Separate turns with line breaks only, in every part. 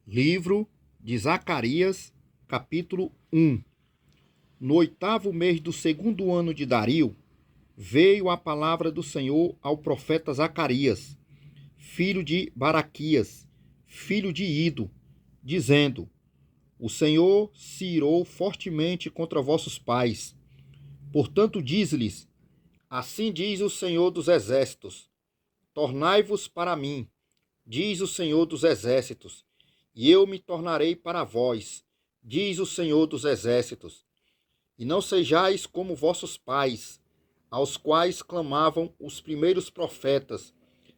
Livro de Zacarias, capítulo 1. No 8º mês do 2º ano de Dario, veio a palavra do Senhor ao profeta Zacarias, filho de Baraquias, filho de Ido, dizendo: O Senhor se irou fortemente contra vossos pais. Portanto, diz-lhes: Assim diz o Senhor dos Exércitos: Tornai-vos para mim, diz o Senhor dos Exércitos, e eu me tornarei para vós, diz o Senhor dos Exércitos. E não sejais como vossos pais, aos quais clamavam os primeiros profetas,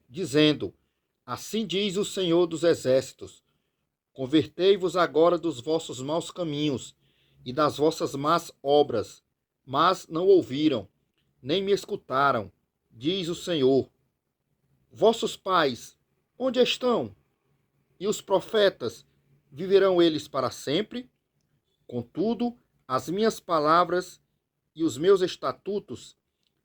dizendo: Assim diz o Senhor dos Exércitos: Convertei-vos agora dos vossos maus caminhos e das vossas más obras. Mas não ouviram, nem me escutaram, diz o Senhor. Vossos pais, onde estão? E os profetas, viverão eles para sempre? Contudo, as minhas palavras e os meus estatutos,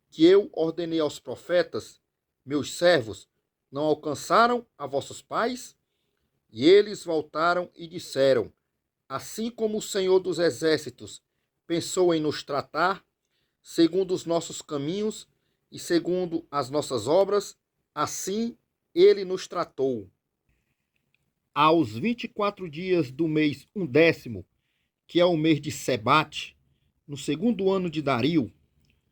que eu ordenei aos profetas, meus servos, não alcançaram a vossos pais? E eles voltaram e disseram: Assim como o Senhor dos Exércitos pensou em nos tratar, segundo os nossos caminhos e segundo as nossas obras, assim ele nos tratou. Aos 24 dias do mês 1º, que é o mês de Sebate, no 2º ano de Dario,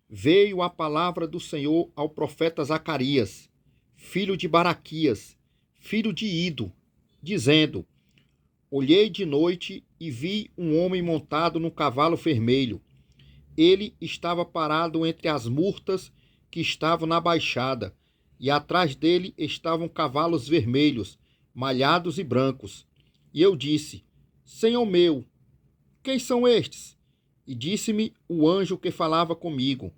veio a palavra do Senhor ao profeta Zacarias, filho de Baraquias, filho de Ido, dizendo: Olhei de noite e vi um homem montado num cavalo vermelho. Ele estava parado entre as murtas que estavam na baixada, e atrás dele estavam cavalos vermelhos, malhados e brancos. E eu disse: Senhor meu, quem são estes? E disse-me o anjo que falava comigo: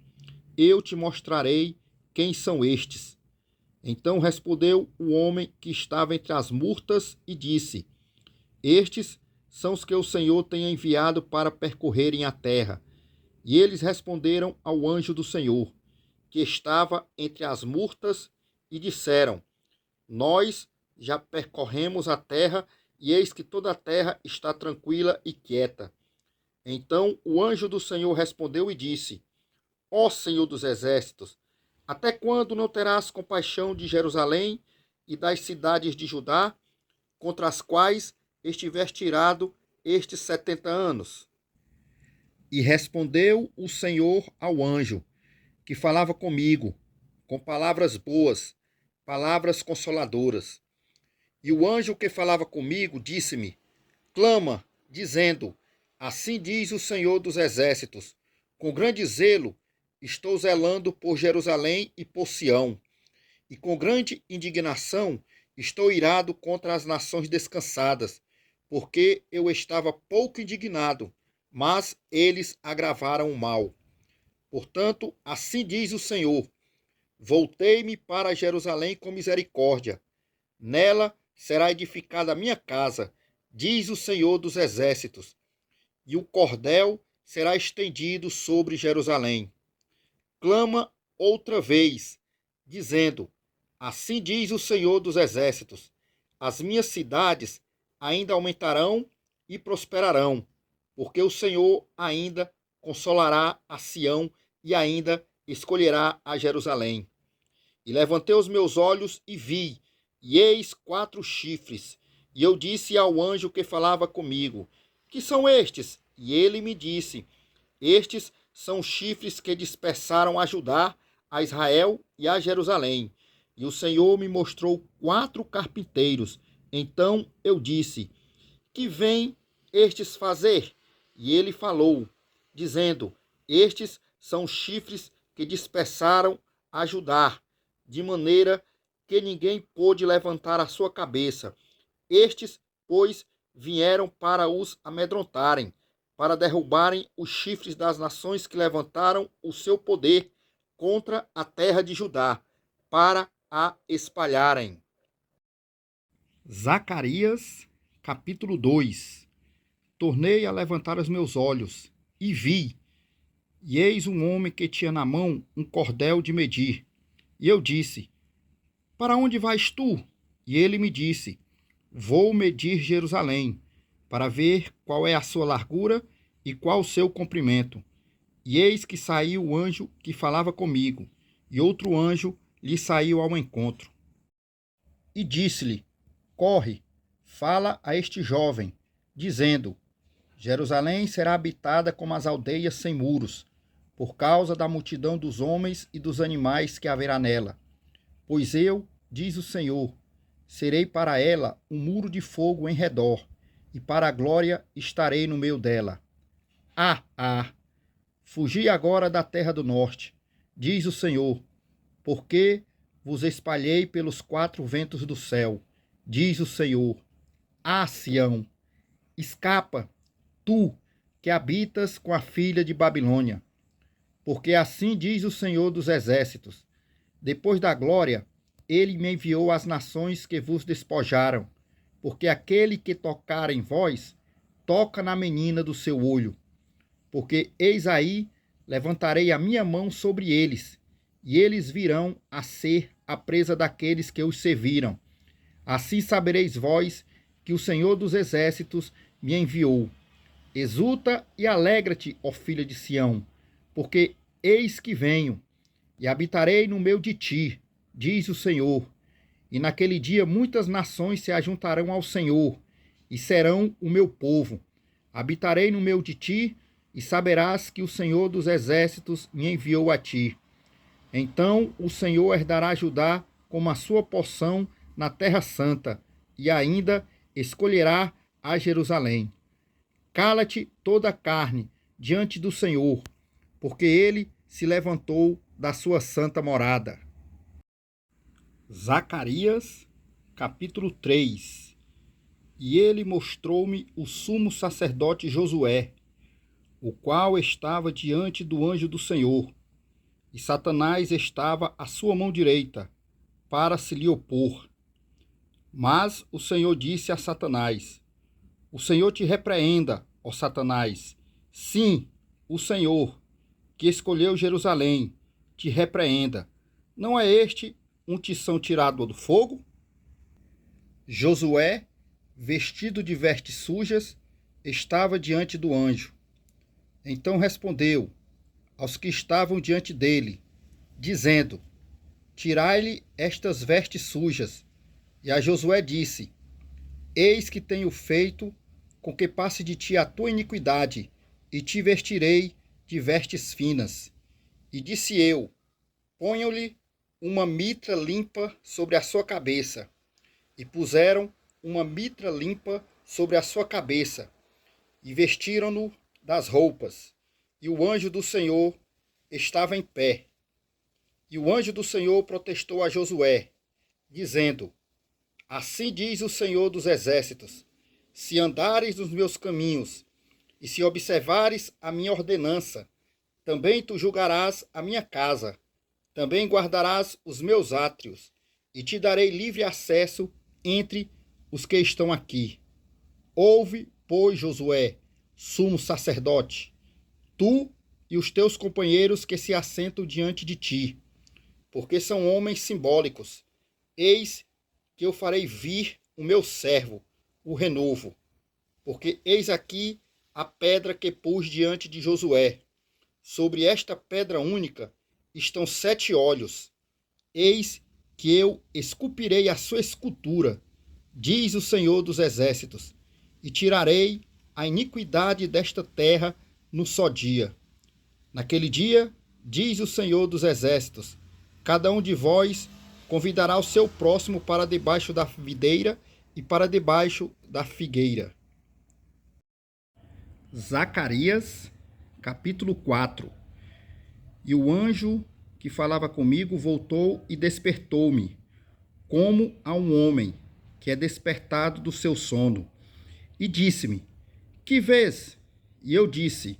Eu te mostrarei quem são estes. Então respondeu o homem que estava entre as murtas e disse: Estes são os que o Senhor tem enviado para percorrerem a terra. E eles responderam ao anjo do Senhor, que estava entre as murtas, e disseram: Nós já percorremos a terra, e eis que toda a terra está tranquila e quieta. Então o anjo do Senhor respondeu e disse: Ó Senhor dos Exércitos, até quando não terás compaixão de Jerusalém e das cidades de Judá, contra as quais estiveste irado estes 70 anos? E respondeu o Senhor ao anjo, que falava comigo, com palavras boas, palavras consoladoras. E o anjo que falava comigo disse-me: Clama, dizendo: Assim diz o Senhor dos Exércitos: Com grande zelo estou zelando por Jerusalém e por Sião, e com grande indignação estou irado contra as nações descansadas, porque eu estava pouco indignado, mas eles agravaram o mal. Portanto, assim diz o Senhor: Voltei-me para Jerusalém com misericórdia. Nela será edificada a minha casa, diz o Senhor dos Exércitos, e o cordel será estendido sobre Jerusalém. Clama outra vez, dizendo: Assim diz o Senhor dos Exércitos: As minhas cidades ainda aumentarão e prosperarão, porque o Senhor ainda consolará a Sião e ainda escolherá a Jerusalém. E levantei os meus olhos e vi, e eis 4 chifres. E eu disse ao anjo que falava comigo: Que são estes? E ele me disse: Estes são chifres que dispersaram a Judá, a Israel e a Jerusalém. E o Senhor me mostrou 4 carpinteiros. Então eu disse: Que vêm estes fazer? E ele falou, dizendo: Estes são chifres que dispersaram a Judá, de maneira que ninguém pôde levantar a sua cabeça. Estes, pois, vieram para os amedrontarem, para derrubarem os chifres das nações que levantaram o seu poder contra a terra de Judá, para a espalharem. Zacarias, capítulo 2. Tornei a levantar os meus olhos, e vi, e eis um homem que tinha na mão um cordel de medir. E eu disse: Para onde vais tu? E ele me disse: Vou medir Jerusalém, para ver qual é a sua largura e qual o seu comprimento. E eis que saiu o anjo que falava comigo, e outro anjo lhe saiu ao encontro. E disse-lhe: Corre, fala a este jovem, dizendo: Jerusalém será habitada como as aldeias sem muros, por causa da multidão dos homens e dos animais que haverá nela. Pois eu, diz o Senhor, serei para ela um muro de fogo em redor, e para a glória estarei no meio dela. Fugi agora da terra do norte, diz o Senhor, porque vos espalhei pelos quatro ventos do céu, diz o Senhor. Sião, escapa, tu que habitas com a filha de Babilônia, porque assim diz o Senhor dos exércitos: depois da glória, ele me enviou às nações que vos despojaram, porque aquele que tocar em vós, toca na menina do seu olho. Porque eis aí, levantarei a minha mão sobre eles, e eles virão a ser a presa daqueles que os serviram. Assim sabereis vós que o Senhor dos exércitos me enviou. Exulta e alegra-te, ó filha de Sião, porque eis que venho, e habitarei no meio de ti, diz o Senhor. E naquele dia muitas nações se ajuntarão ao Senhor, e serão o meu povo. Habitarei no meio de ti, e saberás que o Senhor dos exércitos me enviou a ti. Então o Senhor herdará Judá como a sua porção na terra santa, e ainda escolherá a Jerusalém. Cala-te toda a carne diante do Senhor, porque ele se levantou da sua santa morada. Zacarias, capítulo 3. E ele mostrou-me o sumo sacerdote Josué, o qual estava diante do anjo do Senhor, e Satanás estava à sua mão direita, para se lhe opor. Mas o Senhor disse a Satanás: O Senhor te repreenda, ó Satanás. Sim, o Senhor, que escolheu Jerusalém, te repreenda. Não é este um tição tirado do fogo? Josué, vestido de vestes sujas, estava diante do anjo. Então respondeu aos que estavam diante dele, dizendo: Tirai-lhe estas vestes sujas. E a Josué disse: Eis que tenho feito com que passe de ti a tua iniquidade, e te vestirei de vestes finas. E disse eu: Ponham-lhe uma mitra limpa sobre a sua cabeça. E puseram uma mitra limpa sobre a sua cabeça, e vestiram-no das roupas. E o anjo do Senhor estava em pé. E o anjo do Senhor protestou a Josué, dizendo: Assim diz o Senhor dos exércitos: se andares nos meus caminhos, e se observares a minha ordenança, também tu julgarás a minha casa, também guardarás os meus átrios, e te darei livre acesso entre os que estão aqui. Ouve, pois, Josué, sumo sacerdote, tu e os teus companheiros que se assentam diante de ti, porque são homens simbólicos. Eis que eu farei vir o meu servo, o renovo, porque eis aqui a pedra que pus diante de Josué. Sobre esta pedra única estão 7 olhos. Eis que eu esculpirei a sua escultura, diz o Senhor dos exércitos, e tirarei a iniquidade desta terra no só dia. Naquele dia, diz o Senhor dos exércitos, cada um de vós convidará o seu próximo para debaixo da videira e para debaixo da figueira. Zacarias, capítulo 4. E o anjo que falava comigo voltou e despertou-me, como a um homem que é despertado do seu sono, e disse-me: Que vês? E eu disse: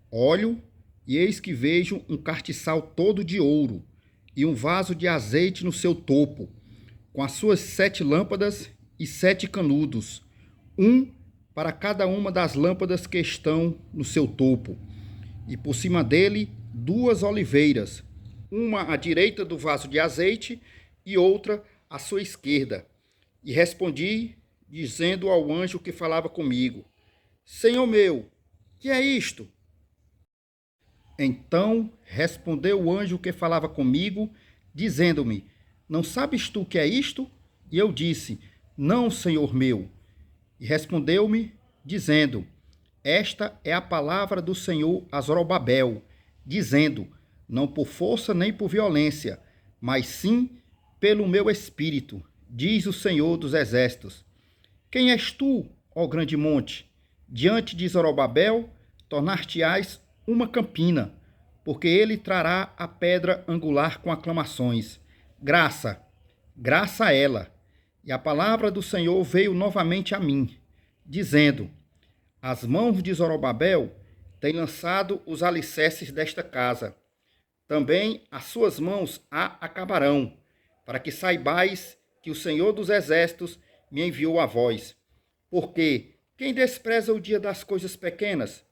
Olho, e eis que vejo um castiçal todo de ouro, e um vaso de azeite no seu topo, com as suas 7 lâmpadas e 7 canudos, um para cada uma das lâmpadas que estão no seu topo. E por cima dele 2 oliveiras, uma à direita do vaso de azeite e outra à sua esquerda. E respondi, dizendo ao anjo que falava comigo: Senhor meu, que é isto? Então respondeu o anjo que falava comigo, dizendo-me: Não sabes tu o que é isto? E eu disse: Não, Senhor meu. E respondeu-me, dizendo: Esta é a palavra do Senhor a Zorobabel, dizendo: Não por força nem por violência, mas sim pelo meu espírito, diz o Senhor dos exércitos. Quem és tu, ó grande monte? Diante de Zorobabel, tornar-te-ás uma campina, porque ele trará a pedra angular com aclamações. Graça, graça a ela. E a palavra do Senhor veio novamente a mim, dizendo: As mãos de Zorobabel têm lançado os alicerces desta casa. Também as suas mãos a acabarão, para que saibais que o Senhor dos exércitos me enviou a vós. Porque quem despreza o dia das coisas pequenas?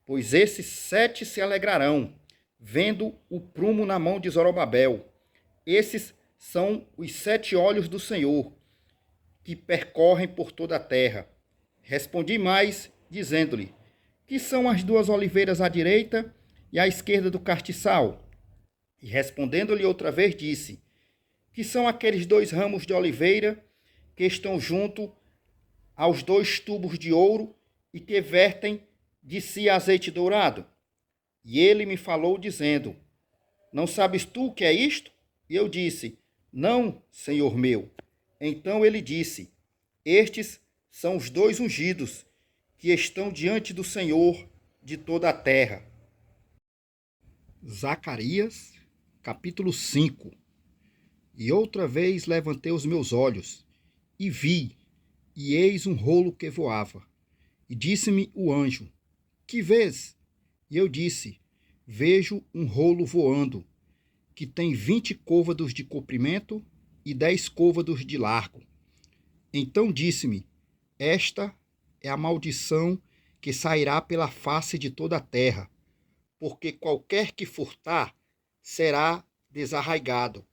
Pois esses 7 se alegrarão, vendo o prumo na mão de Zorobabel. Esses são os 7 olhos do Senhor, que percorrem por toda a terra. Respondi mais, dizendo-lhe: Que são as 2 oliveiras à direita e à esquerda do castiçal? E respondendo-lhe outra vez, disse: Que são aqueles 2 ramos de oliveira que estão junto aos 2 tubos de ouro e que vertem de si azeite dourado? E ele me falou, dizendo: Não sabes tu o que é isto? E eu disse: Não, Senhor meu. Então ele disse: Estes são os 2 ungidos que estão diante do Senhor de toda a terra. Zacarias, capítulo 5. E outra vez levantei os meus olhos, e vi, e eis um rolo que voava. E disse-me o anjo: Que vês? E eu disse: Vejo um rolo voando, que tem 20 côvados de comprimento e 10 côvados de largo. Então disse-me: Esta é a maldição que sairá pela face de toda a terra, porque qualquer que furtar será desarraigado,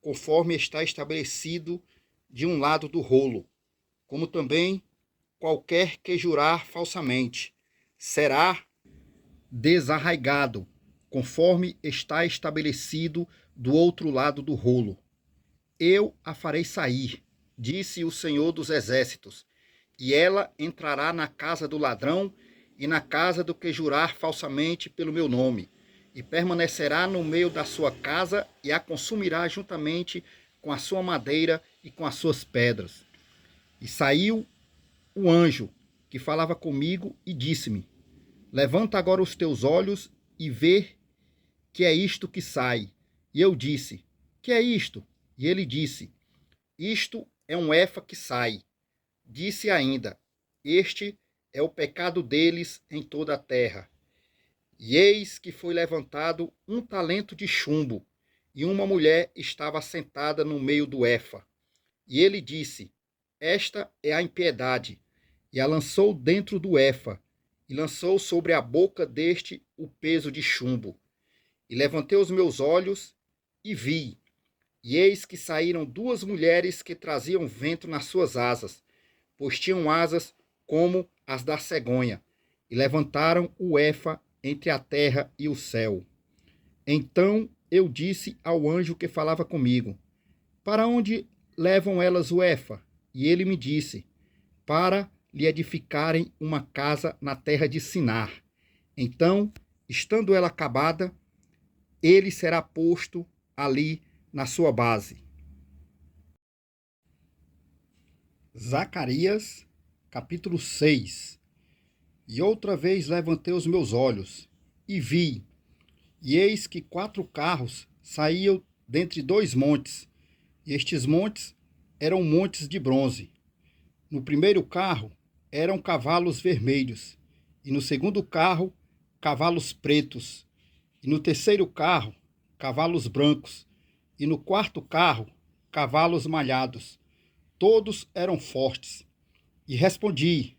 conforme está estabelecido de um lado do rolo, como também qualquer que jurar falsamente será desarraigado, conforme está estabelecido do outro lado do rolo. Eu a farei sair, disse o Senhor dos exércitos, e ela entrará na casa do ladrão e na casa do que jurar falsamente pelo meu nome, e permanecerá no meio da sua casa e a consumirá juntamente com a sua madeira e com as suas pedras. E saiu o anjo que falava comigo e disse-me: Levanta agora os teus olhos e vê que é isto que sai. E eu disse: Que é isto? E ele disse: Isto é um efa que sai. Disse ainda: Este é o pecado deles em toda a terra. E eis que foi levantado um talento de chumbo, e uma mulher estava sentada no meio do efa. E ele disse: Esta é a impiedade. E a lançou dentro do efa, e lançou sobre a boca deste o peso de chumbo. E levantei os meus olhos e vi, e eis que saíram 2 mulheres que traziam vento nas suas asas, pois tinham asas como as da cegonha, e levantaram o efa entre a terra e o céu. Então eu disse ao anjo que falava comigo: Para onde levam elas o efa? E ele me disse: Para lhe edificarem uma casa na terra de Sinar. Então, estando ela acabada, ele será posto ali na sua base. Zacarias, capítulo 6. E outra vez levantei os meus olhos, e vi, e eis que 4 carros saíam dentre 2 montes, e estes montes eram montes de bronze. No primeiro carro eram cavalos vermelhos, e no segundo carro, cavalos pretos, e no terceiro carro, cavalos brancos, e no quarto carro, cavalos malhados. Todos eram fortes. E respondi,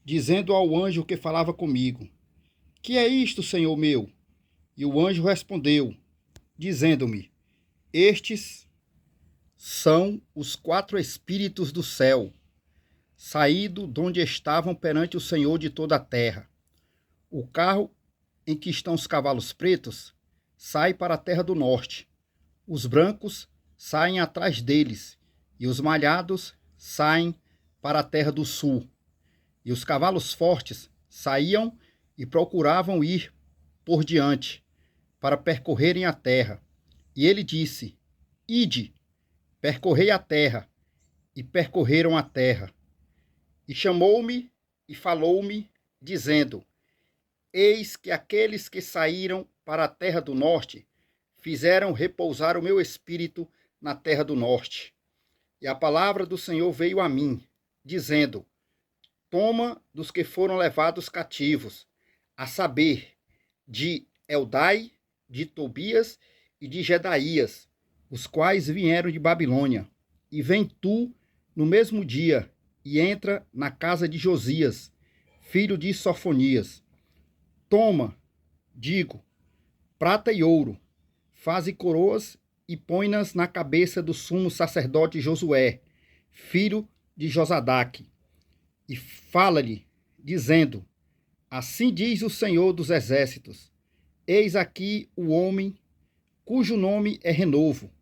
dizendo ao anjo que falava comigo: Que é isto, Senhor meu? E o anjo respondeu, dizendo-me: Estes são os 4 espíritos do céu. saído de onde estavam perante o Senhor de toda a terra. O carro em que estão os cavalos pretos sai para a terra do norte. Os brancos saem atrás deles, e os malhados saem para a terra do sul. E os cavalos fortes saíam e procuravam ir por diante, para percorrerem a terra. E ele disse: Ide, percorrei a terra. E percorreram a terra. E chamou-me e falou-me, dizendo: Eis que aqueles que saíram para a terra do norte fizeram repousar o meu espírito na terra do norte. E a palavra do Senhor veio a mim, dizendo: Toma dos que foram levados cativos, a saber, de Eldai, de Tobias e de Jedaías, os quais vieram de Babilônia. E vem tu no mesmo dia, e entra na casa de Josias, filho de Sofonias. Toma, digo, prata e ouro, faze coroas e põe-nas na cabeça do sumo sacerdote Josué, filho de Josadaque, e fala-lhe, dizendo: Assim diz o Senhor dos Exércitos: Eis aqui o homem cujo nome é Renovo.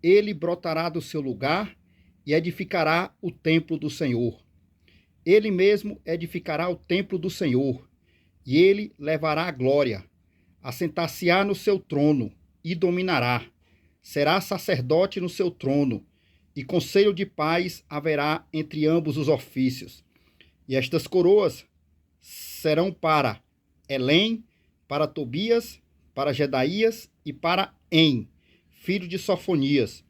Ele brotará do seu lugar e edificará o templo do Senhor. Ele mesmo edificará o templo do Senhor, e ele levará a glória. Assentar-se-á no seu trono e dominará. Será sacerdote no seu trono, e conselho de paz haverá entre ambos os ofícios. E estas coroas serão para Elém, para Tobias, para Jedaías e para En, filho de Sofonias,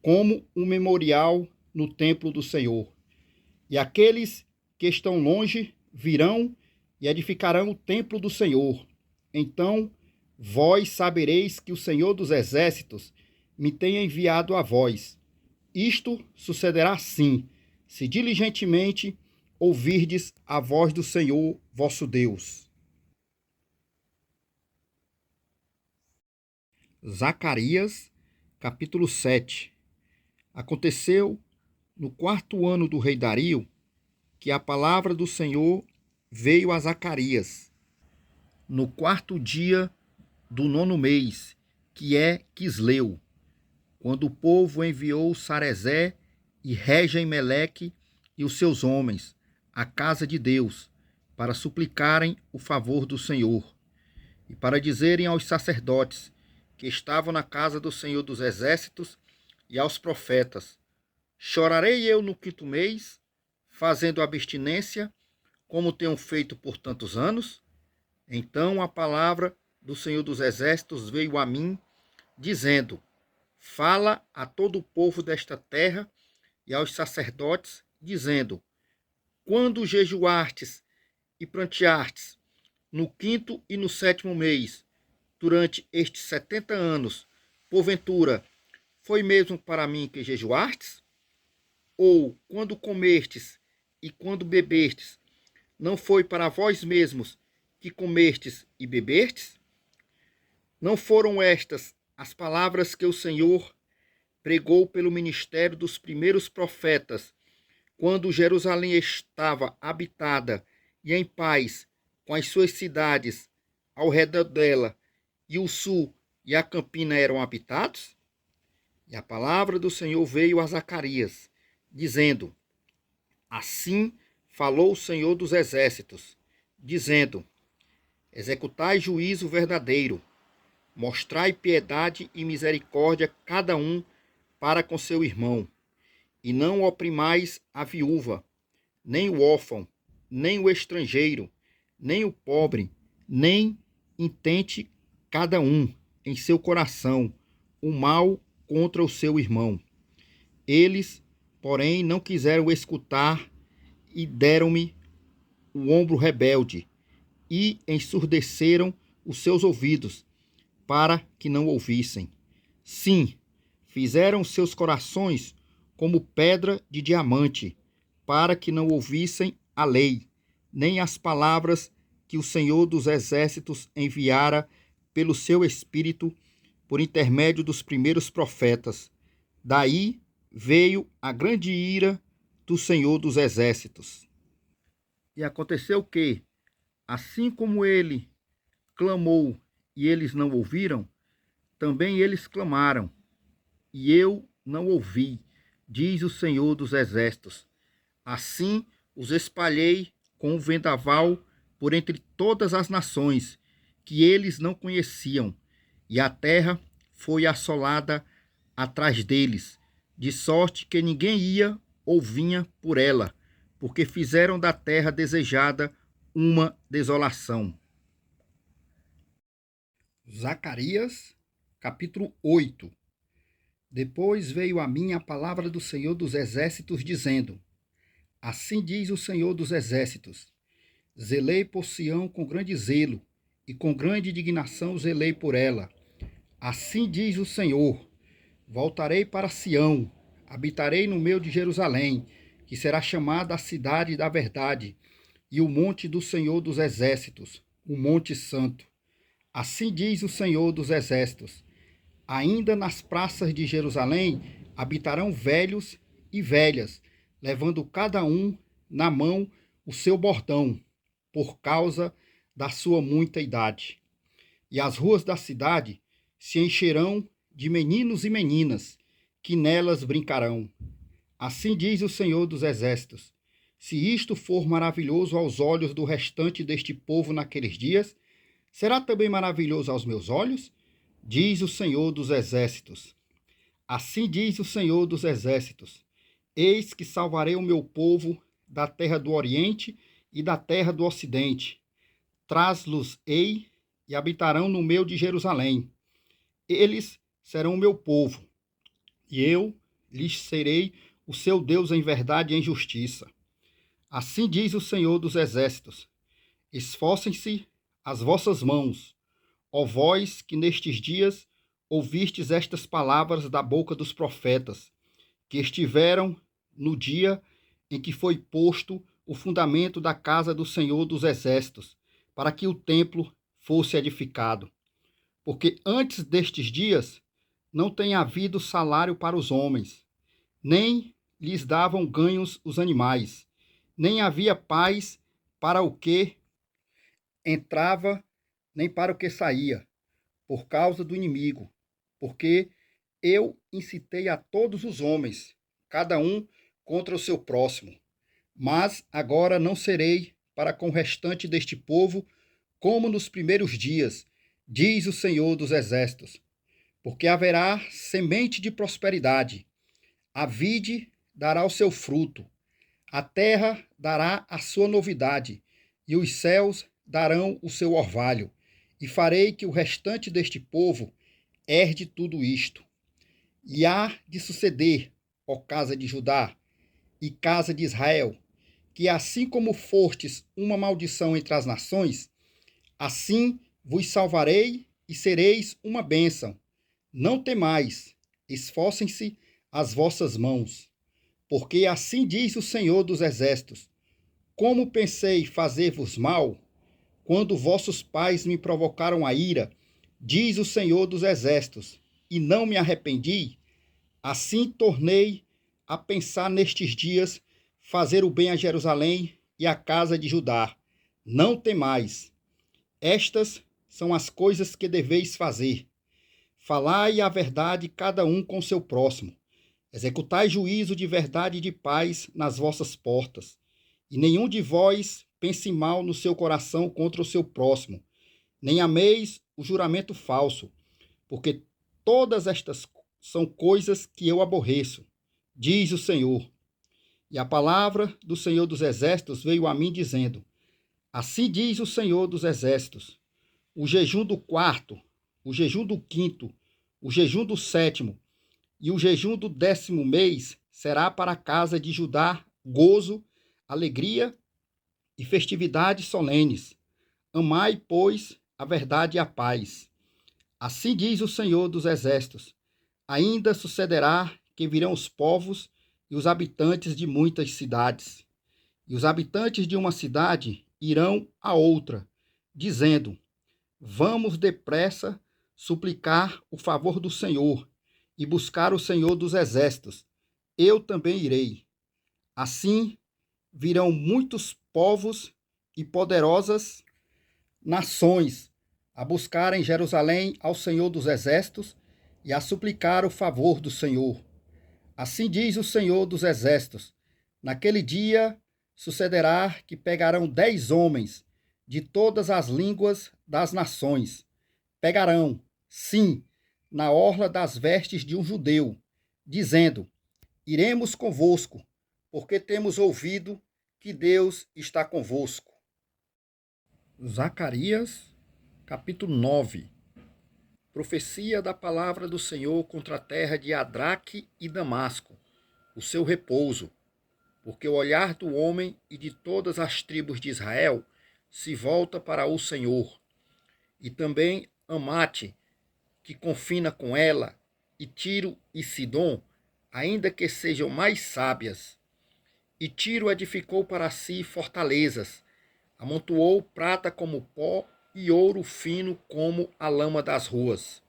como um memorial no templo do Senhor. E aqueles que estão longe virão e edificarão o templo do Senhor. Então vós sabereis que o Senhor dos Exércitos me tem enviado a vós. Isto sucederá assim, se diligentemente ouvirdes a voz do Senhor vosso Deus. Zacarias, capítulo 7. Aconteceu no 4º ano do rei Dario que a palavra do Senhor veio a Zacarias, no 4º dia do 9º mês, que é Quisleu, quando o povo enviou Sarezé e Regem-Meleque e os seus homens à casa de Deus, para suplicarem o favor do Senhor, e para dizerem aos sacerdotes que estavam na casa do Senhor dos Exércitos e aos profetas: Chorarei eu no 5º mês, fazendo abstinência, como tenho feito por tantos anos? Então a palavra do Senhor dos Exércitos veio a mim, dizendo: Fala a todo o povo desta terra e aos sacerdotes, dizendo: Quando jejuartes e pranteartes, no 5º e no 7º mês, durante estes 70 anos, porventura, foi mesmo para mim que jejuartes? Ou, quando comestes e quando bebestes, não foi para vós mesmos que comestes e bebestes? Não foram estas as palavras que o Senhor pregou pelo ministério dos primeiros profetas, quando Jerusalém estava habitada e em paz, com as suas cidades ao redor dela, e o sul e a campina eram habitados? E a palavra do Senhor veio a Zacarias, dizendo: Assim falou o Senhor dos Exércitos, dizendo: Executai juízo verdadeiro, mostrai piedade e misericórdia cada um para com seu irmão, e não oprimais a viúva, nem o órfão, nem o estrangeiro, nem o pobre, nem intente cada um em seu coração o mal contra o seu irmão. Eles, porém, não quiseram escutar e deram-me o ombro rebelde e ensurdeceram os seus ouvidos para que não ouvissem. Sim, fizeram seus corações como pedra de diamante, para que não ouvissem a lei, nem as palavras que o Senhor dos Exércitos enviara pelo seu Espírito por intermédio dos primeiros profetas. Daí veio a grande ira do Senhor dos Exércitos. E aconteceu que, assim como ele clamou e eles não ouviram, também eles clamaram, e eu não ouvi, diz o Senhor dos Exércitos. Assim os espalhei com o vendaval por entre todas as nações, que eles não conheciam, e a terra foi assolada atrás deles, de sorte que ninguém ia ou vinha por ela, porque fizeram da terra desejada uma desolação. Zacarias, capítulo 8. Depois veio a mim a palavra do Senhor dos Exércitos, dizendo: Assim diz o Senhor dos Exércitos: Zelei por Sião com grande zelo, e com grande indignação zelei por ela. Assim diz o Senhor: Voltarei para Sião, habitarei no meio de Jerusalém, que será chamada a cidade da verdade, e o monte do Senhor dos Exércitos, o monte santo. Assim diz o Senhor dos Exércitos: Ainda nas praças de Jerusalém habitarão velhos e velhas, levando cada um na mão o seu bordão, por causa da sua muita idade. E as ruas da cidade se encherão de meninos e meninas, que nelas brincarão. Assim diz o Senhor dos Exércitos: Se isto for maravilhoso aos olhos do restante deste povo naqueles dias, será também maravilhoso aos meus olhos? Diz o Senhor dos Exércitos. Assim diz o Senhor dos Exércitos: Eis que salvarei o meu povo da terra do Oriente e da terra do Ocidente. Traz-los-ei e habitarão no meio de Jerusalém. Eles serão o meu povo, e eu lhes serei o seu Deus em verdade e em justiça. Assim diz o Senhor dos Exércitos: Esforcem-se as vossas mãos, ó vós que nestes dias ouvistes estas palavras da boca dos profetas, que estiveram no dia em que foi posto o fundamento da casa do Senhor dos Exércitos, para que o templo fosse edificado. Porque antes destes dias não tem havido salário para os homens, nem lhes davam ganhos os animais, nem havia paz para o que entrava, nem para o que saía, por causa do inimigo, porque eu incitei a todos os homens, cada um contra o seu próximo. Mas agora não serei para com o restante deste povo como nos primeiros dias, diz o Senhor dos Exércitos, porque haverá semente de prosperidade, a vide dará o seu fruto, a terra dará a sua novidade, e os céus darão o seu orvalho, e farei que o restante deste povo herde tudo isto. E há de suceder, ó casa de Judá e casa de Israel, que assim como fostes uma maldição entre as nações, assim vos salvarei e sereis uma bênção. Não temais, esforcem-se as vossas mãos, porque assim diz o Senhor dos Exércitos: Como pensei fazer-vos mal, quando vossos pais me provocaram a ira, diz o Senhor dos Exércitos, e não me arrependi, assim tornei a pensar nestes dias, fazer o bem a Jerusalém e à casa de Judá. Não temais. Estas são as coisas que deveis fazer. Falai a verdade cada um com seu próximo. Executai juízo de verdade e de paz nas vossas portas. E nenhum de vós pense mal no seu coração contra o seu próximo. Nem ameis o juramento falso, porque todas estas são coisas que eu aborreço, diz o Senhor. E a palavra do Senhor dos Exércitos veio a mim dizendo: Assim diz o Senhor dos Exércitos: o jejum do quarto, o jejum do quinto, o jejum do sétimo e o jejum do 10º mês será para a casa de Judá gozo, alegria e festividades solenes. Amai, pois, a verdade e a paz. Assim diz o Senhor dos Exércitos: ainda sucederá que virão os povos e os habitantes de muitas cidades. E os habitantes de uma cidade irão a outra, dizendo: Vamos depressa suplicar o favor do Senhor e buscar o Senhor dos Exércitos. Eu também irei. Assim virão muitos povos e poderosas nações a buscar em Jerusalém ao Senhor dos Exércitos e a suplicar o favor do Senhor. Assim diz o Senhor dos Exércitos: naquele dia sucederá que pegarão 10 homens de todas as línguas das nações. Pegarão, sim, na orla das vestes de um judeu, dizendo: iremos convosco, porque temos ouvido que Deus está convosco. Zacarias, capítulo 9. Profecia da palavra do Senhor contra a terra de Adraque e Damasco, o seu repouso, porque o olhar do homem e de todas as tribos de Israel se volta para o Senhor. E também Amate, que confina com ela, e Tiro e Sidom, ainda que sejam mais sábias. E Tiro edificou para si fortalezas, amontoou prata como pó e ouro fino como a lama das ruas.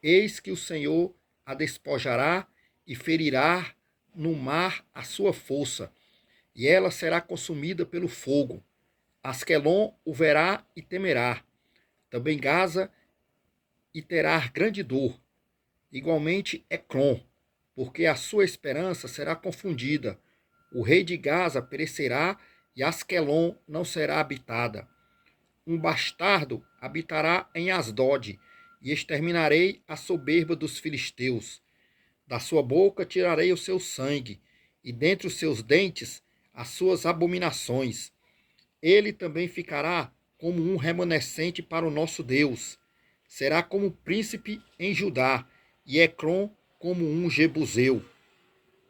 Eis que o Senhor a despojará e ferirá no mar a sua força, e ela será consumida pelo fogo. Asquelon o verá e temerá. Também Gaza e terá grande dor. Igualmente Ecrom, porque a sua esperança será confundida. O rei de Gaza perecerá e Asquelon não será habitada. Um bastardo habitará em Asdod, e exterminarei a soberba dos filisteus. Da sua boca tirarei o seu sangue, e dentre os seus dentes as suas abominações. Ele também ficará como um remanescente para o nosso Deus. Será como príncipe em Judá, e Ecrom como um jebuseu.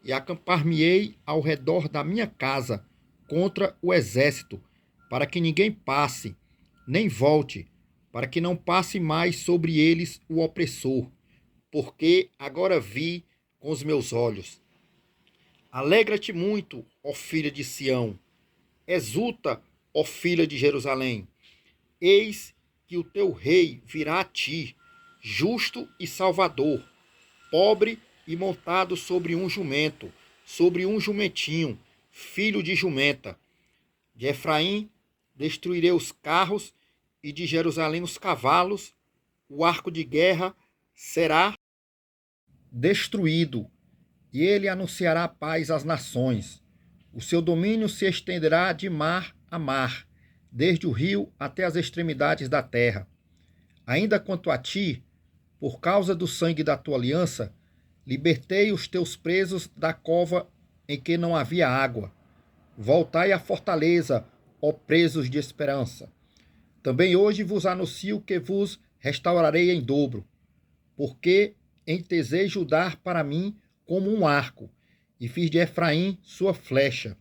E acampar-me-ei ao redor da minha casa contra o exército, para que ninguém passe, nem volte, para que não passe mais sobre eles o opressor, porque agora vi com os meus olhos. Alegra-te muito, ó filha de Sião, exulta, ó filha de Jerusalém. Eis que o teu rei virá a ti, justo e salvador, pobre e montado sobre um jumento, sobre um jumentinho, filho de jumenta. De Efraim destruirei os carros e de Jerusalém os cavalos, o arco de guerra será destruído, e ele anunciará paz às nações. O seu domínio se estenderá de mar a mar, desde o rio até as extremidades da terra. Ainda quanto a ti, por causa do sangue da tua aliança, libertei os teus presos da cova em que não havia água. Voltai à fortaleza, ó presos de esperança. Também hoje vos anuncio que vos restaurarei em dobro, porque entesei Judá para mim como um arco, e fiz de Efraim sua flecha.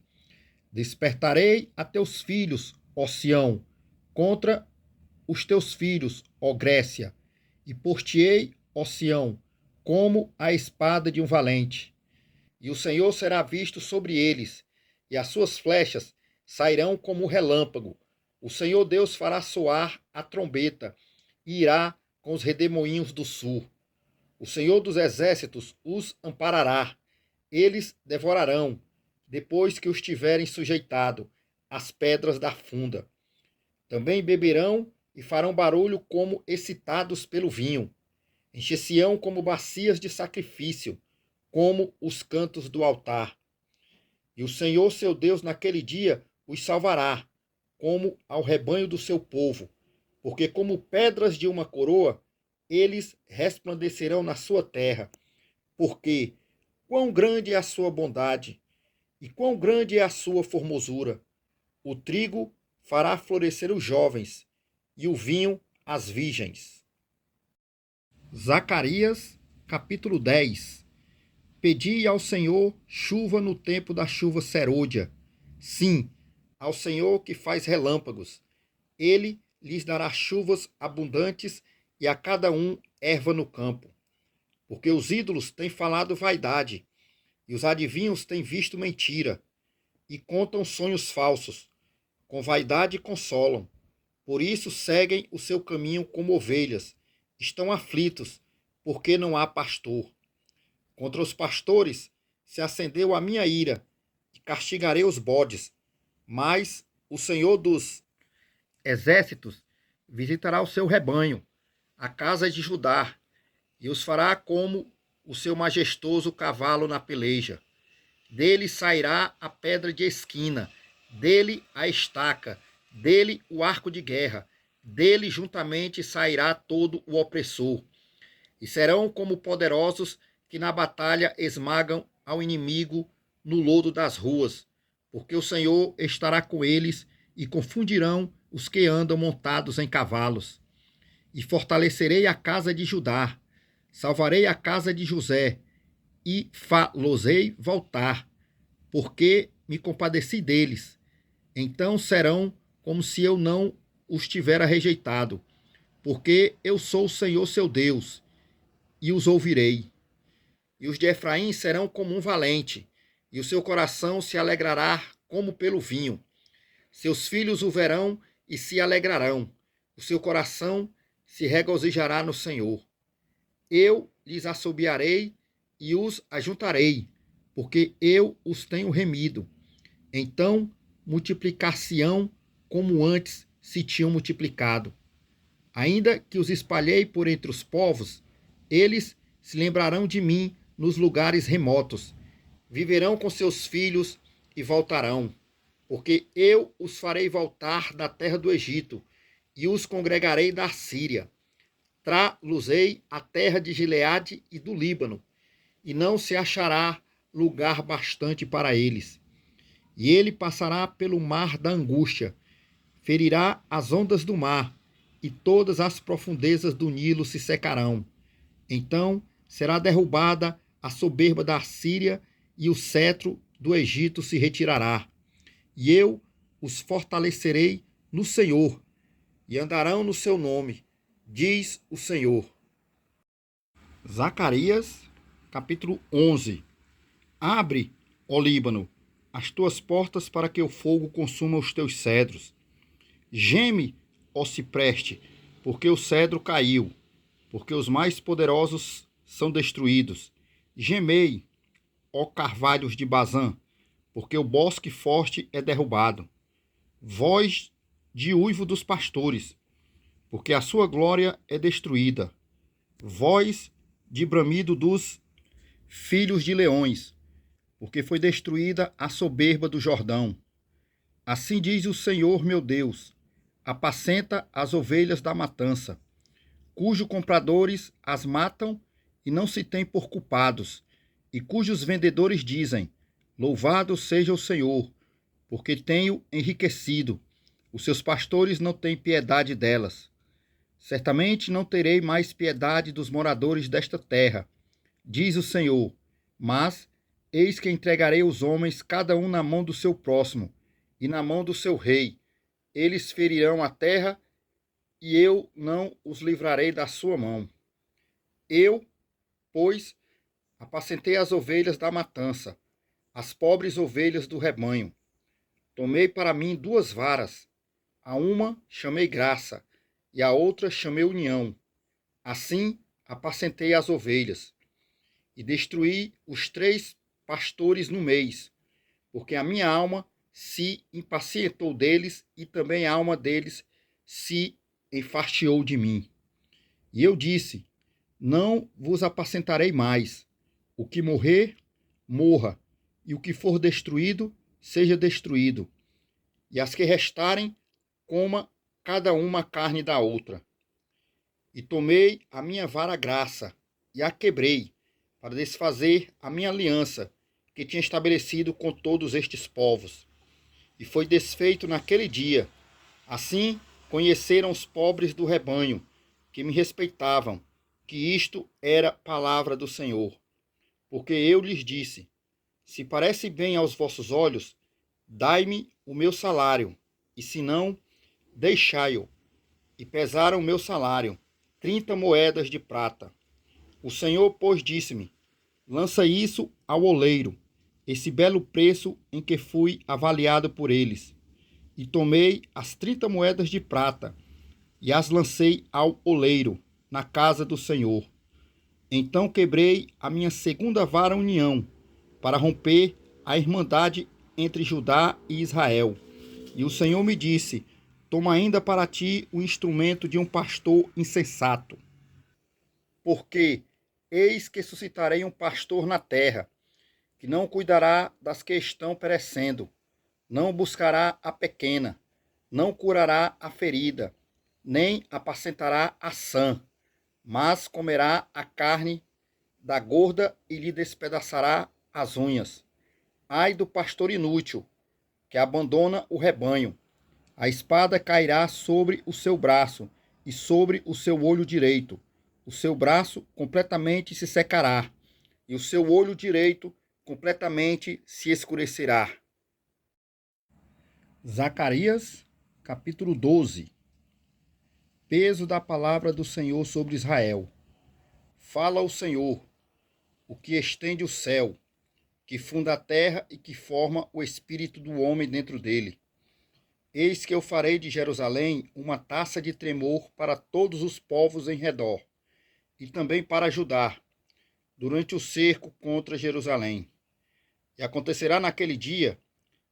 Despertarei a teus filhos, ó Sião, contra os teus filhos, ó Grécia, e por-te-ei, ó Sião, como a espada de um valente. E o Senhor será visto sobre eles, e as suas flechas sairão como relâmpago. O Senhor Deus fará soar a trombeta, e irá com os redemoinhos do sul. O Senhor dos exércitos os amparará. Eles devorarão, depois que os tiverem sujeitado, as pedras da funda. Também beberão e farão barulho como excitados pelo vinho. Encher-se-ão como bacias de sacrifício, como os cantos do altar. E o Senhor seu Deus naquele dia os salvará, como ao rebanho do seu povo, porque como pedras de uma coroa, eles resplandecerão na sua terra. Porque quão grande é a sua bondade, e quão grande é a sua formosura. O trigo fará florescer os jovens, e o vinho as virgens. Zacarias, capítulo 10. Pedi ao Senhor chuva no tempo da chuva serôdia. Sim, ao Senhor que faz relâmpagos. Ele lhes dará chuvas abundantes e a cada um erva no campo. Porque os ídolos têm falado vaidade, e os adivinhos têm visto mentira, e contam sonhos falsos. Com vaidade consolam. Por isso seguem o seu caminho como ovelhas. Estão aflitos, porque não há pastor. Contra os pastores se acendeu a minha ira, e castigarei os bodes, mas o Senhor dos exércitos visitará o seu rebanho, a casa de Judá, e os fará como o seu majestoso cavalo na peleja. Dele sairá a pedra de esquina, dele a estaca, dele o arco de guerra, dele juntamente sairá todo o opressor. E serão como poderosos que na batalha esmagam ao inimigo no lodo das ruas, porque o Senhor estará com eles e confundirão os que andam montados em cavalos. E fortalecerei a casa de Judá, salvarei a casa de José, e fa-los-ei voltar, porque me compadeci deles. Então serão como se eu não os tivera rejeitado, porque eu sou o Senhor seu Deus, e os ouvirei. E os de Efraim serão como um valente, e o seu coração se alegrará como pelo vinho. Seus filhos o verão e se alegrarão, o seu coração se regozijará no Senhor. Eu lhes assobiarei e os ajuntarei, porque eu os tenho remido. Então multiplicar-se-ão como antes se tinham multiplicado. Ainda que os espalhei por entre os povos, eles se lembrarão de mim nos lugares remotos. Viverão com seus filhos e voltarão, porque eu os farei voltar da terra do Egito e os congregarei da Síria. Tra-los-ei a terra de Gileade e do Líbano, e não se achará lugar bastante para eles. E ele passará pelo mar da angústia, ferirá as ondas do mar, e todas as profundezas do Nilo se secarão. Então será derrubada a soberba da Síria, e o cetro do Egito se retirará. E eu os fortalecerei no Senhor, e andarão no seu nome, diz o Senhor. Zacarias, capítulo 11. Abre, ó Líbano, as tuas portas para que o fogo consuma os teus cedros. Geme, ó cipreste, porque o cedro caiu, porque os mais poderosos são destruídos. Gemei, ó carvalhos de Bazã, porque o bosque forte é derrubado. Voz de uivo dos pastores, porque a sua glória é destruída. Voz de bramido dos filhos de leões, porque foi destruída a soberba do Jordão. Assim diz o Senhor meu Deus: apacenta as ovelhas da matança, cujos compradores as matam e não se têm por culpados, e cujos vendedores dizem: louvado seja o Senhor, porque tenho enriquecido. Os seus pastores não têm piedade delas. Certamente não terei mais piedade dos moradores desta terra, diz o Senhor, mas eis que entregarei os homens cada um na mão do seu próximo e na mão do seu rei. Eles ferirão a terra e eu não os livrarei da sua mão. Eu, pois, apacentei as ovelhas da matança, as pobres ovelhas do rebanho. Tomei para mim 2 varas, a uma chamei graça, e a outra chamei união. Assim apacentei as ovelhas, e destruí os 3 pastores no mês, porque a minha alma se impacientou deles, e também a alma deles se enfastiou de mim. E eu disse: não vos apacentarei mais. O que morrer, morra, e o que for destruído, seja destruído. E as que restarem, coma cada uma a carne da outra. E tomei a minha vara graça, e a quebrei, para desfazer a minha aliança, que tinha estabelecido com todos estes povos. E foi desfeito naquele dia. Assim conheceram os pobres do rebanho, que me respeitavam, que isto era palavra do Senhor. Porque eu lhes disse: se parece bem aos vossos olhos, dai-me o meu salário, e se não, deixai-o. E pesaram o meu salário, 30 moedas de prata. O Senhor, pois, disse-me: lança isso ao oleiro, esse belo preço em que fui avaliado por eles. E tomei as 30 moedas de prata, e as lancei ao oleiro, na casa do Senhor. Então quebrei a minha segunda vara união, para romper a irmandade entre Judá e Israel. E o Senhor me disse: toma ainda para ti o instrumento de um pastor insensato. Porque eis que suscitarei um pastor na terra, que não cuidará das que estão perecendo, não buscará a pequena, não curará a ferida, nem apacentará a sã, mas comerá a carne da gorda e lhe despedaçará as unhas. Ai do pastor inútil, que abandona o rebanho. A espada cairá sobre o seu braço e sobre o seu olho direito. O seu braço completamente se secará, e o seu olho direito completamente se escurecerá. Zacarias, capítulo 12. Peso da palavra do Senhor sobre Israel. Fala o Senhor, o que estende o céu, que funda a terra e que forma o espírito do homem dentro dele. Eis que eu farei de Jerusalém uma taça de tremor para todos os povos em redor, e também para Judá, durante o cerco contra Jerusalém. E acontecerá naquele dia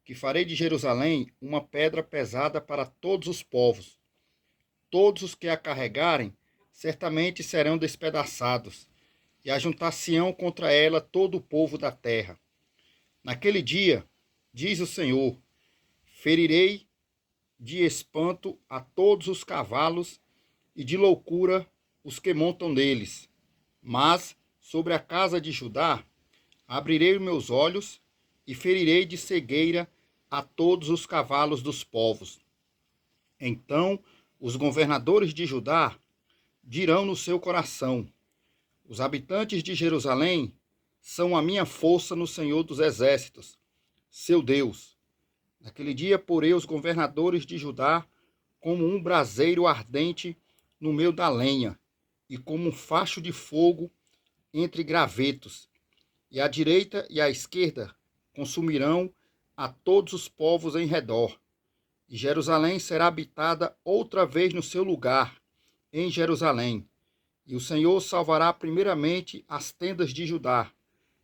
que farei de Jerusalém uma pedra pesada para todos os povos. Todos os que a carregarem certamente serão despedaçados, e ajuntar-se-ão contra ela todo o povo da terra. Naquele dia, diz o Senhor, ferirei de espanto a todos os cavalos e de loucura os que montam neles. Mas sobre a casa de Judá abrirei os meus olhos e ferirei de cegueira a todos os cavalos dos povos. Então os governadores de Judá dirão no seu coração: os habitantes de Jerusalém são a minha força no Senhor dos Exércitos, seu Deus. Naquele dia porei os governadores de Judá como um braseiro ardente no meio da lenha, e como um facho de fogo entre gravetos. E a direita e a esquerda consumirão a todos os povos em redor. E Jerusalém será habitada outra vez no seu lugar, em Jerusalém. E o Senhor salvará primeiramente as tendas de Judá,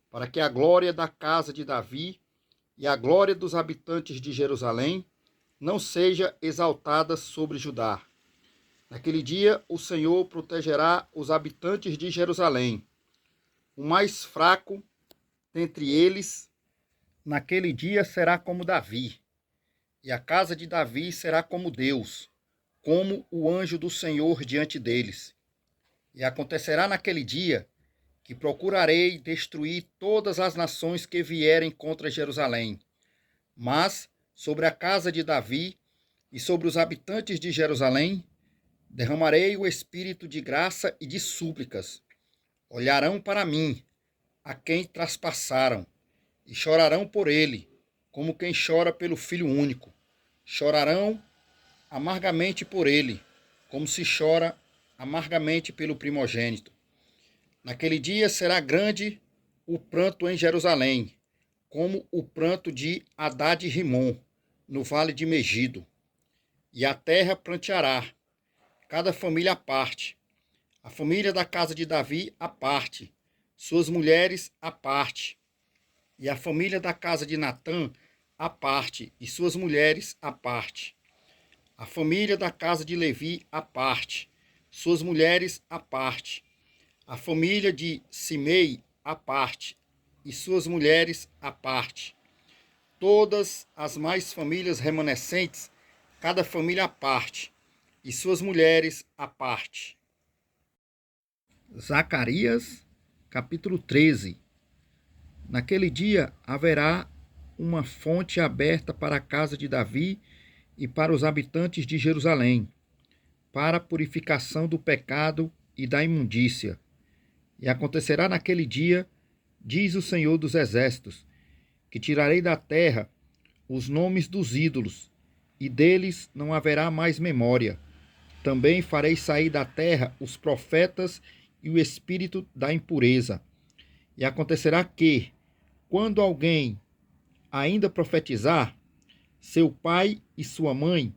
para que a glória da casa de Davi e a glória dos habitantes de Jerusalém não seja exaltada sobre Judá. Naquele dia o Senhor protegerá os habitantes de Jerusalém. O mais fraco dentre eles, naquele dia será como Davi, e a casa de Davi será como Deus, como o anjo do Senhor diante deles. E acontecerá naquele dia que procurarei destruir todas as nações que vierem contra Jerusalém. Mas sobre a casa de Davi e sobre os habitantes de Jerusalém derramarei o espírito de graça e de súplicas. Olharão para mim, a quem traspassaram, e chorarão por ele, como quem chora pelo filho único. Chorarão amargamente por ele, como se chora amargamente pelo primogênito. Naquele dia será grande o pranto em Jerusalém, como o pranto de Hadad-Rimom, no vale de Megido. E a terra pranteará, cada família à parte, a família da casa de Davi à parte, suas mulheres à parte, e a família da casa de Natã à parte, e suas mulheres à parte, a família da casa de Levi à parte, suas mulheres à parte, a família de Simei à parte, e suas mulheres à parte, todas as mais famílias remanescentes, cada família à parte, e suas mulheres à parte. Zacarias, capítulo 13. Naquele dia haverá uma fonte aberta para a casa de Davi e para os habitantes de Jerusalém, para a purificação do pecado e da imundícia. E acontecerá naquele dia, diz o Senhor dos Exércitos, que tirarei da terra os nomes dos ídolos, e deles não haverá mais memória. Também farei sair da terra os profetas e o espírito da impureza. E acontecerá que, quando alguém ainda profetizar, seu pai e sua mãe,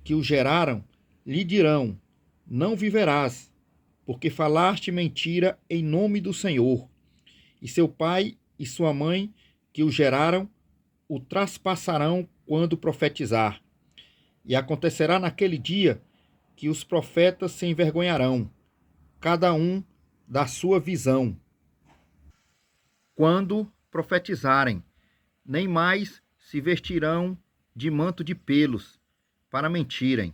que o geraram, lhe dirão: não viverás, porque falaste mentira em nome do Senhor. E seu pai e sua mãe, que o geraram, o traspassarão quando profetizar. E acontecerá naquele dia que os profetas se envergonharão, cada um da sua visão, quando profetizarem, nem mais se vestirão de manto de pelos para mentirem,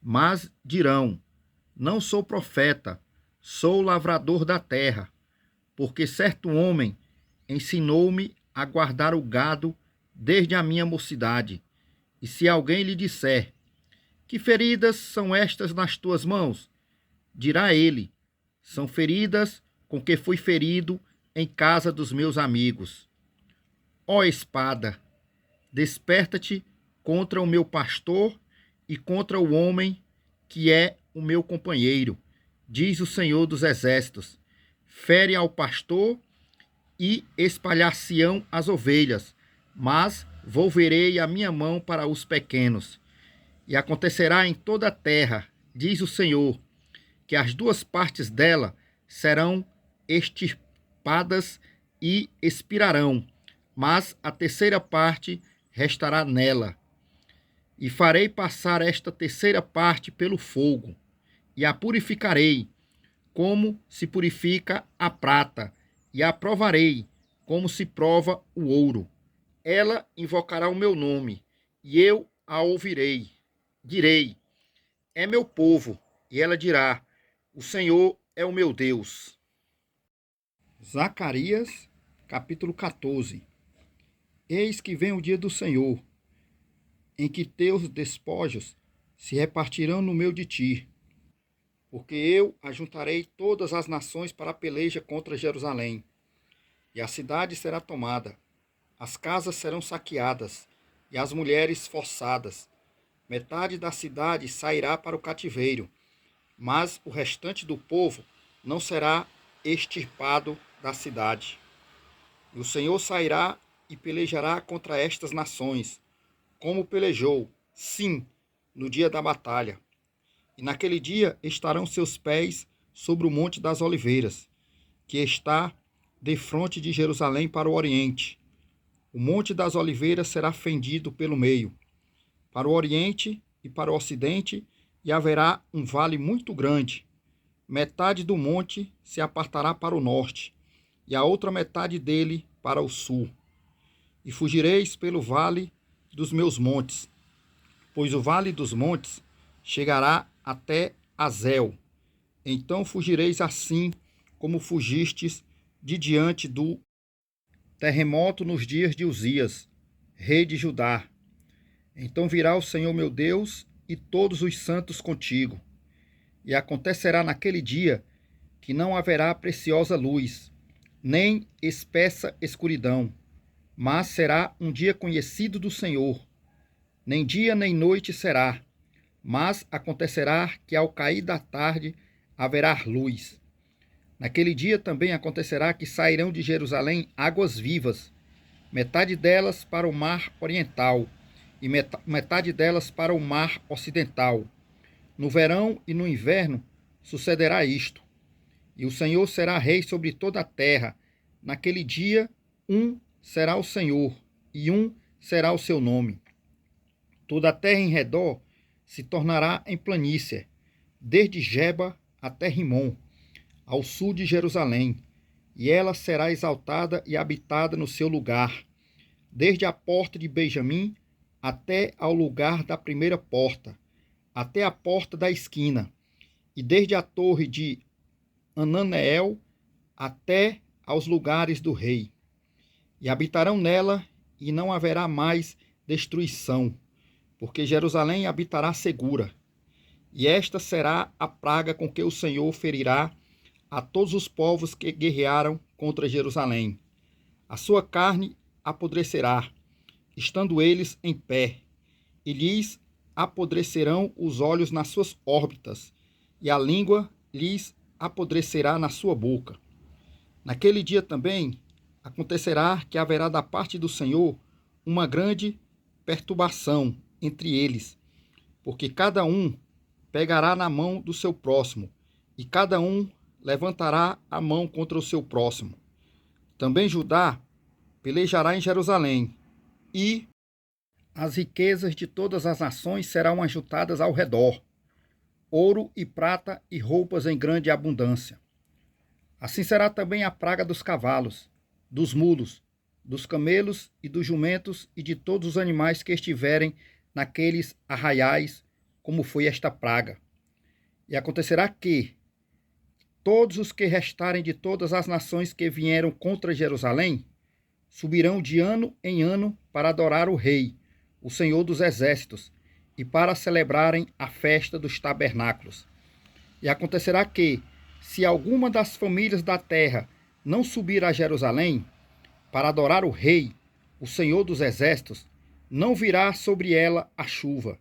mas dirão: não sou profeta, sou lavrador da terra, porque certo homem ensinou-me a guardar o gado desde a minha mocidade. E se alguém lhe disser: que feridas são estas nas tuas mãos? Dirá ele: são feridas com que fui ferido em casa dos meus amigos. Ó espada, desperta-te contra o meu pastor e contra o homem que é o meu companheiro, diz o Senhor dos Exércitos. Fere ao pastor e espalhar-se-ão as ovelhas, mas volverei a minha mão para os pequenos. E acontecerá em toda a terra, diz o Senhor, que as duas partes dela serão extirpadas e expirarão, mas a terceira parte restará nela. E farei passar esta terceira parte pelo fogo, e a purificarei, como se purifica a prata, e a provarei, como se prova o ouro. Ela invocará o meu nome, e eu a ouvirei. Direi: é meu povo, e ela dirá: o Senhor é o meu Deus. Zacarias, capítulo 14. Eis que vem o dia do Senhor, em que teus despojos se repartirão no meio de ti, porque eu ajuntarei todas as nações para a peleja contra Jerusalém, e a cidade será tomada, as casas serão saqueadas, e as mulheres forçadas. Metade da cidade sairá para o cativeiro, mas o restante do povo não será extirpado da cidade. E o Senhor sairá e pelejará contra estas nações, como pelejou, sim, no dia da batalha. E naquele dia estarão seus pés sobre o Monte das Oliveiras, que está defronte de Jerusalém para o oriente. O Monte das Oliveiras será fendido pelo meio, para o oriente e para o ocidente, e haverá um vale muito grande. Metade do monte se apartará para o norte, e a outra metade dele para o sul. E fugireis pelo vale dos meus montes, pois o vale dos montes chegará até Azel. Então fugireis assim como fugistes de diante do terremoto nos dias de Uzias, rei de Judá. Então virá o Senhor meu Deus e todos os santos contigo. E acontecerá naquele dia que não haverá preciosa luz, nem espessa escuridão, mas será um dia conhecido do Senhor. Nem dia nem noite será, mas acontecerá que ao cair da tarde haverá luz. Naquele dia também acontecerá que sairão de Jerusalém águas vivas, metade delas para o mar oriental, e metade delas para o mar ocidental. No verão e no inverno sucederá isto. E o Senhor será rei sobre toda a terra. Naquele dia, um será o Senhor, e um será o seu nome. Toda a terra em redor se tornará em planície, desde Geba até Rimon, ao sul de Jerusalém, e ela será exaltada e habitada no seu lugar, desde a porta de Benjamim até ao lugar da primeira porta, até a porta da esquina, e desde a torre de Ananeel até aos lugares do rei. E habitarão nela, e não haverá mais destruição, porque Jerusalém habitará segura. E esta será a praga com que o Senhor ferirá a todos os povos que guerrearam contra Jerusalém. A sua carne apodrecerá, estando eles em pé, e lhes apodrecerão os olhos nas suas órbitas, e a língua lhes apodrecerá na sua boca. Naquele dia também acontecerá que haverá da parte do Senhor uma grande perturbação entre eles, porque cada um pegará na mão do seu próximo, e cada um levantará a mão contra o seu próximo. Também Judá pelejará em Jerusalém, e as riquezas de todas as nações serão ajuntadas ao redor, ouro e prata e roupas em grande abundância. Assim será também a praga dos cavalos, dos mulos, dos camelos e dos jumentos e de todos os animais que estiverem naqueles arraiais, como foi esta praga. E acontecerá que todos os que restarem de todas as nações que vieram contra Jerusalém subirão de ano em ano para adorar o Rei, o Senhor dos Exércitos, e para celebrarem a festa dos tabernáculos. E acontecerá que, se alguma das famílias da terra não subir a Jerusalém para adorar o Rei, o Senhor dos Exércitos, não virá sobre ela a chuva.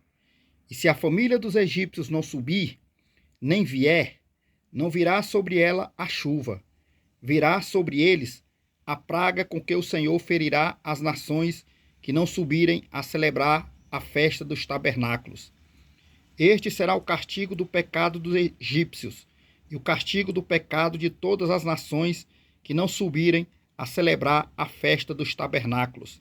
E se a família dos egípcios não subir, nem vier, não virá sobre ela a chuva. Virá sobre eles a praga com que o Senhor ferirá as nações que não subirem a celebrar a festa dos tabernáculos. Este será o castigo do pecado dos egípcios e o castigo do pecado de todas as nações que não subirem a celebrar a festa dos tabernáculos.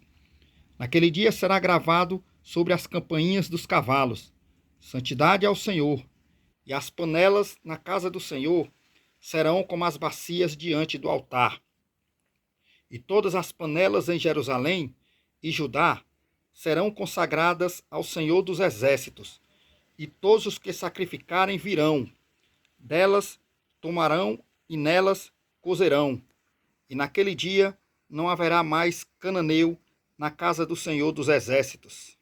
Naquele dia será gravado sobre as campainhas dos cavalos: Santidade ao Senhor. E as panelas na casa do Senhor serão como as bacias diante do altar. E todas as panelas em Jerusalém e Judá serão consagradas ao Senhor dos Exércitos, e todos os que sacrificarem virão, delas tomarão e nelas cozerão. E naquele dia não haverá mais cananeu na casa do Senhor dos Exércitos.